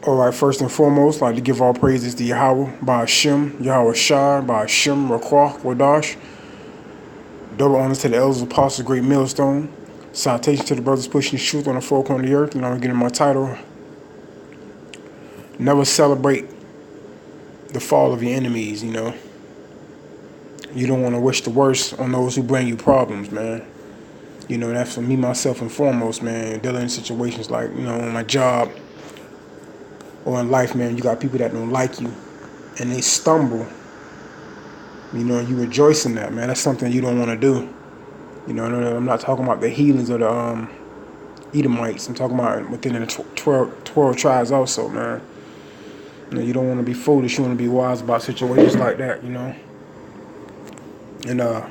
All right, first and foremost, I'd like to give all praises to Yahweh, by Hashem, Yahweh Shai, by Hashem, Rakwah, Wadash. Double honors to the elders, apostles, great millstone. Citation to the brothers pushing the truth on the four corners of the earth. And I'm getting my title. Never celebrate the fall of your enemies, you know. You don't want to wish the worst on those who bring you problems, man. You know, that's for me, myself, and foremost, man. Dealing in situations like, you know, on my job or in life, man, you got people that don't like you and they stumble. You know, you rejoice in that, man. That's something you don't want to do. You know, I'm not talking about the heathens or the Edomites. I'm talking about within the 12 tribes also, man. You know, you don't want to be foolish. You want to be wise about situations like that, you know. And I'm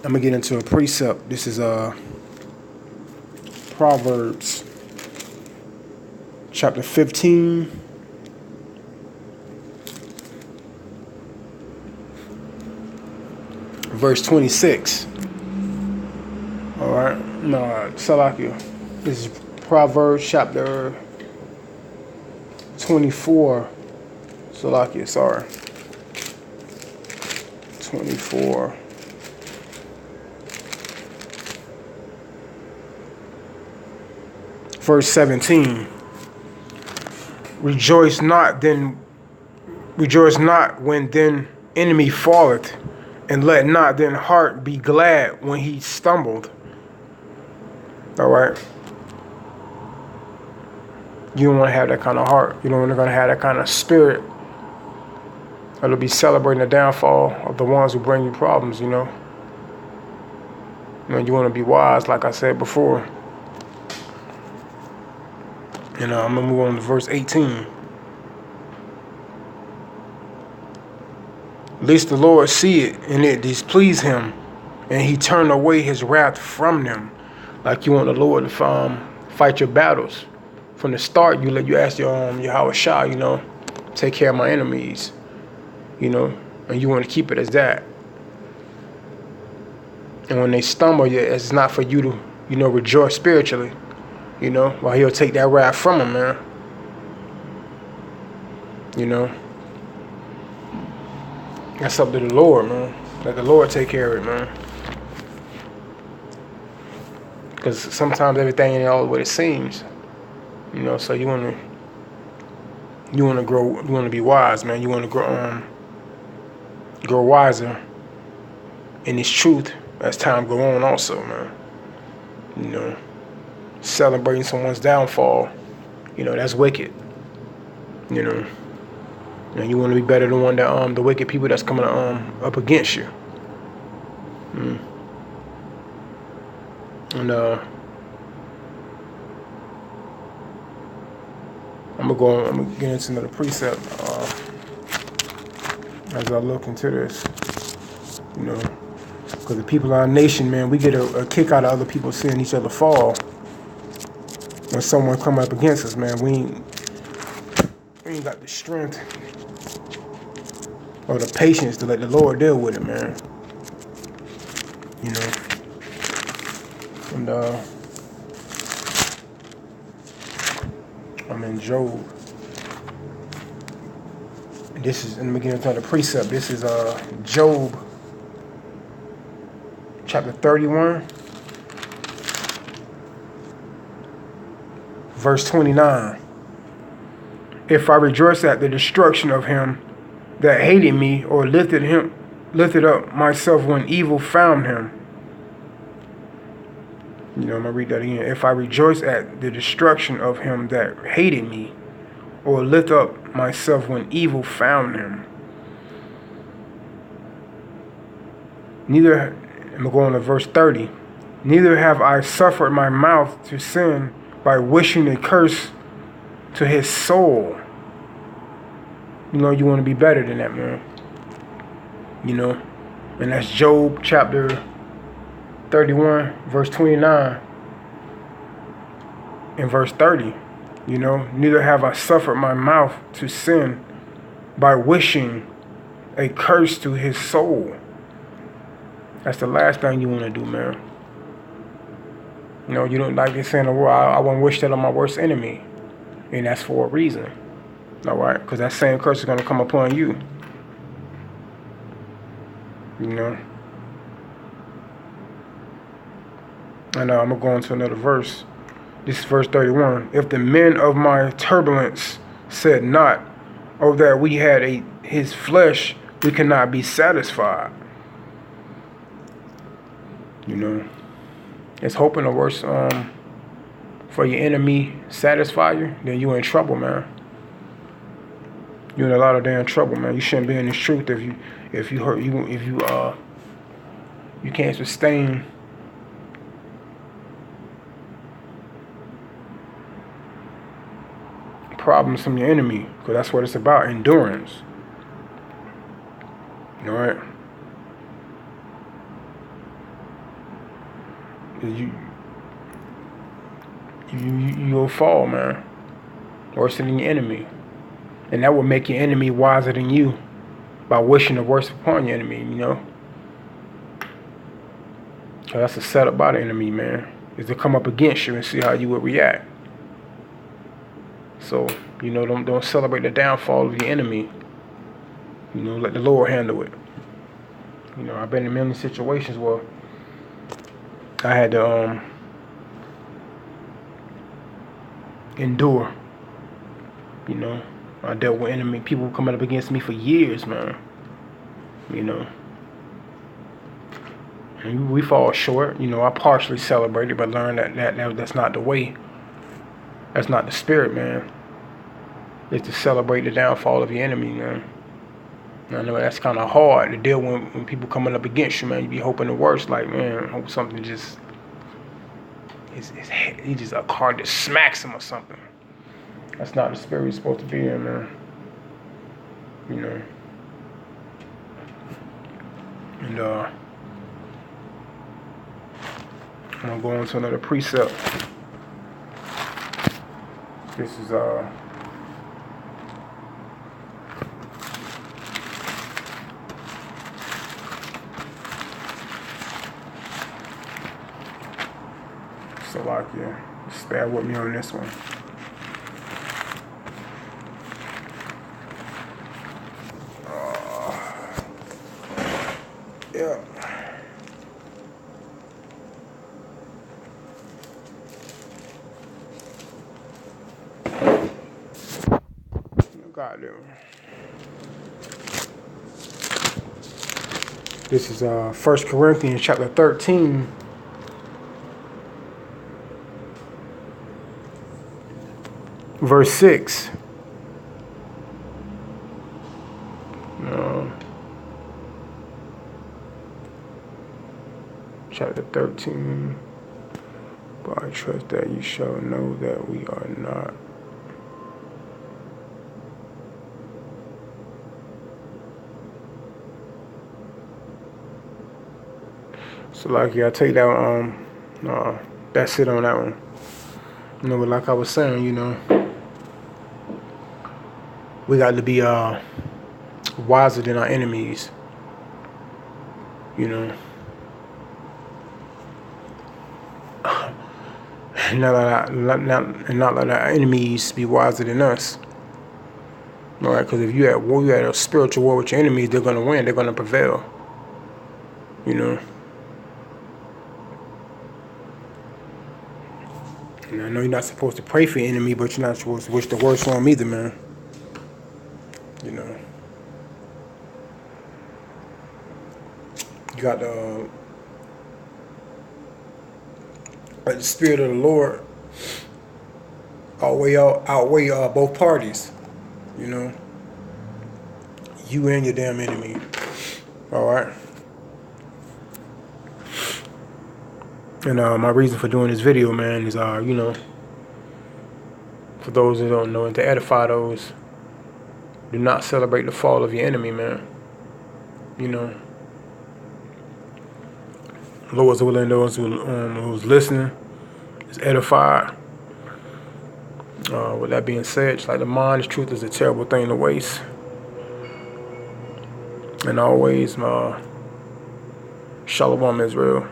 going to get into a precept. This is Proverbs chapter 15. Verse 26. All right. No, Salakia. This is Proverbs chapter 24. Salakia, sorry. 24. Verse 17. Rejoice not when then enemy falleth, and let not then heart be glad when he stumbled. All right. You don't want to have that kind of heart. You don't want to have that kind of spirit. It'll be celebrating the downfall of the ones who bring you problems, you know. You know, you want to be wise, like I said before. And I'm going to move on to verse 18. Lest the Lord see it, and it displease him, and he turn away his wrath from them. Like you want the Lord to fight your battles. From the start, you ask your Yahweh Shai, you know, take care of my enemies, you know, and you want to keep it as that. And when they stumble, it's not for you to, you know, rejoice spiritually, you know, while he'll take that wrath from them, man. You know. That's up to the Lord, man. Let the Lord take care of it, man. Because sometimes everything ain't all what it seems. You know, so you wanna grow, you wanna be wise, man. You wanna grow wiser in this truth as time go on also, man. You know. Celebrating someone's downfall, you know, that's wicked. You know. And you want to be better than one that the wicked people that's coming up against you. And I'm gonna get into another precept as I look into this. You know, because the people of our nation, man, we get a kick out of other people seeing each other fall. When someone come up against us, man, we ain't got the strength or the patience to let the Lord deal with it, man. You know. And I'm in Job. This is, in the beginning of the precept, this is Job chapter 31, verse 29. If I rejoice at the destruction of him that hated me, or lifted up myself when evil found him. You know, I'm going to read that again. If I rejoice at the destruction of him that hated me, or lift up myself when evil found him. Neither, I'm going to verse 30. Neither have I suffered my mouth to sin by wishing a curse to his soul. You know, you want to be better than that, man. You know, and that's Job chapter 31, verse 29 and verse 30. You know, neither have I suffered my mouth to sin by wishing a curse to his soul. That's the last thing you want to do, man. You know, you don't like they say in the world, I wouldn't wish that on my worst enemy. And that's for a reason. All right? Because that same curse is going to come upon you. You know? And I'm going to go into another verse. This is verse 31. If the men of my turbulence said not, oh, that we had his flesh, we cannot be satisfied. You know? It's hoping the worst for your enemy satisfy you, then you in trouble, man. You're in a lot of damn trouble, man. You shouldn't be in this truth if you can't sustain problems from your enemy, because that's what it's about, endurance. All right. You'll fall, man. Worse than your enemy. And that will make your enemy wiser than you by wishing the worst upon your enemy, you know? So that's a setup by the enemy, man. Is to come up against you and see how you would react. So, you know, don't celebrate the downfall of your enemy. You know, let the Lord handle it. You know, I've been in many situations where I had to endure. You know, I dealt with enemy people coming up against me for years, man. You know, and we fall short. You know, I partially celebrated, but learned that's not the way. That's not the spirit, man. It's to celebrate the downfall of your enemy, man. I know that's kind of hard to deal with when people coming up against you, man. You be hoping the worst, like, man, hope something just he just a car just smacks him or something. That's not the spirit you're supposed to be in, man. You know. And I'm gonna go on to another precept. This is Salakia. Just bear with me on this one. Yeah. Goddamn. This is 1 Corinthians chapter 13. Verse 6. Chapter 13. But I trust that you shall know that we are not. So like, yeah, I take that that's it on that one. You know, but like I was saying, you know, we got to be wiser than our enemies. You know. And not let our enemies be wiser than us. All right, because if you at war, you at a spiritual war with your enemies, they're gonna win. They're gonna prevail. You know. And I know you're not supposed to pray for your enemy, but you're not supposed to wish the worst on them either, man. You know. You got the let the spirit of the Lord outweigh both parties. You know. You and your damn enemy. All right. And my reason for doing this video, man, is you know, for those who don't know, and to edify those, do not celebrate the fall of your enemy, man. You know. Lord's willing, those who's listening is edified. With that being said, just like the mind, truth is a terrible thing to waste. And always, Shalom Israel.